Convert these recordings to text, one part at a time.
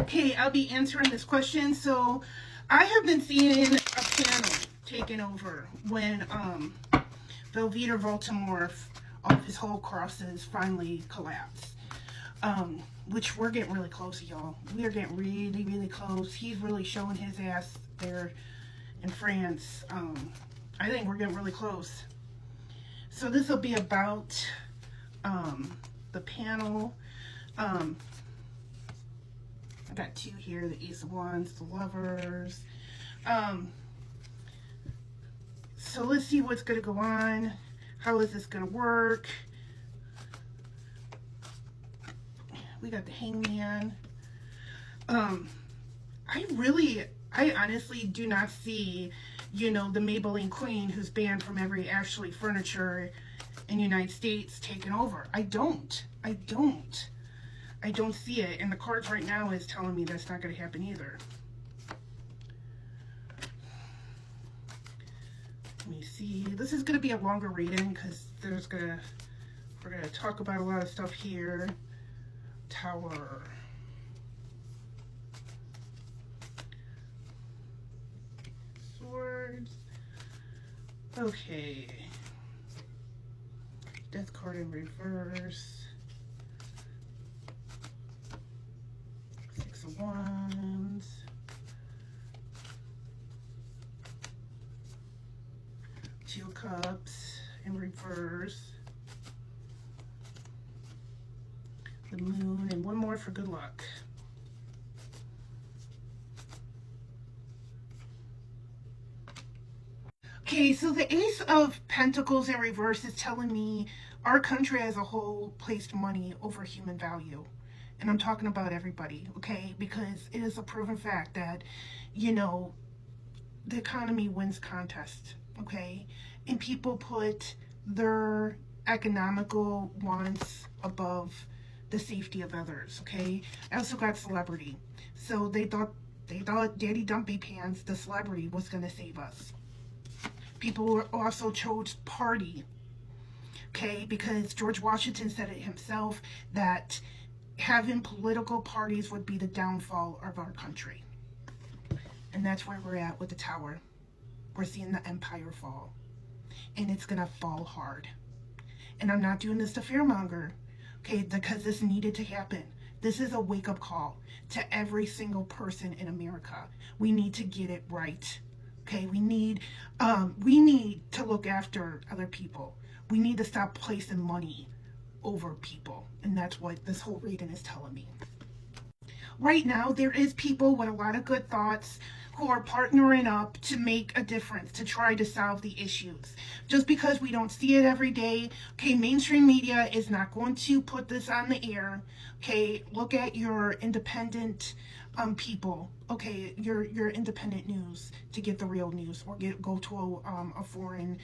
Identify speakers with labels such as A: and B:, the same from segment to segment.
A: Okay, I'll be answering this question. So I have been seeing a panel taken over when Velveeta Baltimore, all of his whole crosses finally collapsed. Which we're getting really close, y'all. We are getting really, really close. He's really showing his ass there in France. I think we're getting really close. So this will be about the panel. I got two here, the Ace of Wands, the Lovers. So let's see what's going to go on. How is this going to work? We got the Hangman. I honestly do not see, the Maybelline Queen who's banned from every Ashley furniture in the United States taking over. I don't see it. And the cards right now is telling me that's not going to happen either. Let me see. This is going to be a longer reading because we're going to talk about a lot of stuff here. Tower. Swords. Okay. Death card in reverse. Six of Wands. Two of Cups in reverse. The Moon, and one more for good luck. Okay, so the Ace of Pentacles in reverse is telling me our country as a whole placed money over human value. And I'm talking about everybody, okay? Because it is a proven fact that, the economy wins contest, okay? And people put their economical wants above the safety of others, okay? I also got celebrity. So they thought Daddy Dumpy Pants, the celebrity, was going to save us. People also chose party, okay? Because George Washington said it himself that having political parties would be the downfall of our country. And that's where we're at with the Tower. We're seeing the empire fall. And it's going to fall hard. And I'm not doing this to fearmonger. Okay, because this needed to happen. This is a wake-up call to every single person in America. We need to get it right. Okay, we need to look after other people. We need to stop placing money over people. And that's what this whole reading is telling me. Right now, there is people with a lot of good thoughts who are partnering up to make a difference, to try to solve the issues. Just because we don't see it every day, okay, mainstream media is not going to put this on the air, okay? Look at your independent people, okay, your independent news to get the real news, or go to a foreign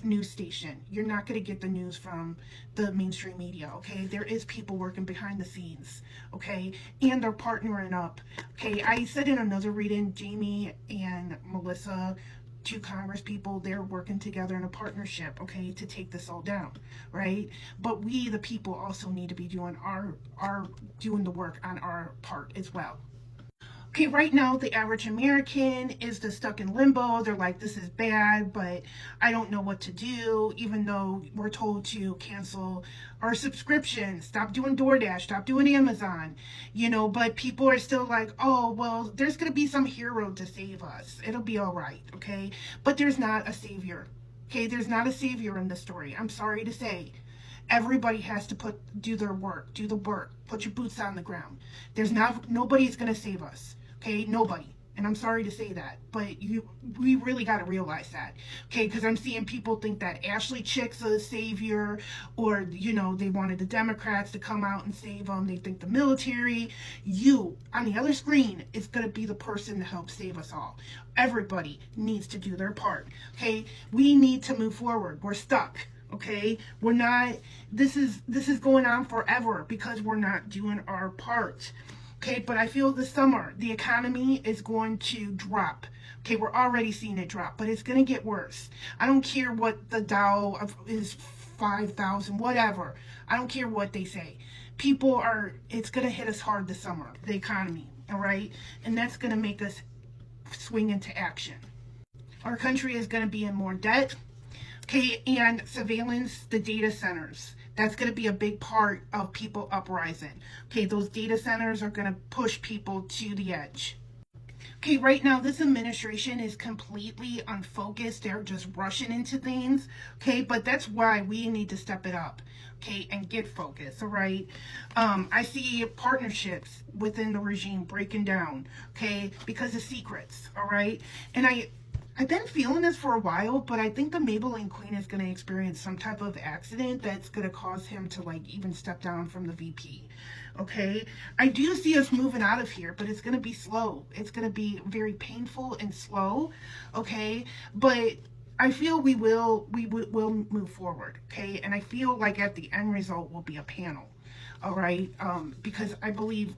A: news station. You're not going to get the news from the mainstream media, okay? There is people working behind the scenes, okay? And they're partnering up, okay? I said in another reading, Jamie and Melissa, two Congress people, they're working together in a partnership, okay, to take this all down, right? But we, the people, also need to be doing doing the work on our part as well. Okay, right now, the average American is just stuck in limbo. They're like, this is bad, but I don't know what to do, even though we're told to cancel our subscription, stop doing DoorDash, stop doing Amazon, but people are still like, oh, well, there's going to be some hero to save us. It'll be all right, okay? But there's not a savior, okay? There's not a savior in this story. I'm sorry to say. Everybody has to do their work, do the work, put your boots on the ground. Nobody's going to save us. Okay, nobody. And I'm sorry to say that, but we really got to realize that, okay? Because I'm seeing people think that Ashley Chick's a savior, or, they wanted the Democrats to come out and save them. They think the military, on the other screen, is going to be the person to help save us all. Everybody needs to do their part, okay? We need to move forward. We're stuck. Okay, we're not, this is going on forever because we're not doing our part. Okay, but I feel this summer, the economy is going to drop. Okay, we're already seeing it drop, but it's going to get worse. I don't care what the Dow is 5,000, whatever. I don't care what they say. it's going to hit us hard this summer, the economy, all right? And that's going to make us swing into action. Our country is going to be in more debt, okay? And surveillance, the data centers, that's going to be a big part of people uprising. Okay, those data centers are going to push people to the edge. Okay, right now this administration is completely unfocused. They're just rushing into things. Okay, but that's why we need to step it up. Okay, and get focused. All right. I see partnerships within the regime breaking down. Okay, because of secrets. All right, and I've been feeling this for a while, but I think the Maybelline Queen is going to experience some type of accident that's going to cause him to like even step down from the VP. Okay, I do see us moving out of here, but it's going to be slow. It's going to be very painful and slow. Okay, but I feel we will move forward. Okay, and I feel like at the end result will be a panel. All right, because I believe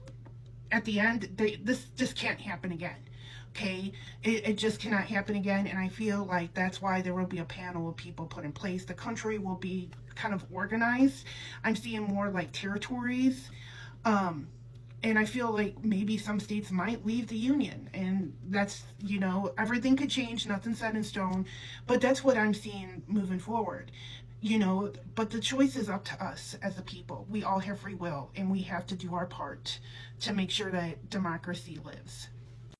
A: at the end this just can't happen again. Okay, it just cannot happen again, and I feel like that's why there will be a panel of people put in place. The country will be kind of organized. I'm seeing more like territories, and I feel like maybe some states might leave the union, and that's, you know, everything could change, nothing's set in stone, but that's what I'm seeing moving forward. You know, but the choice is up to us as a people. We all have free will, and we have to do our part to make sure that democracy lives.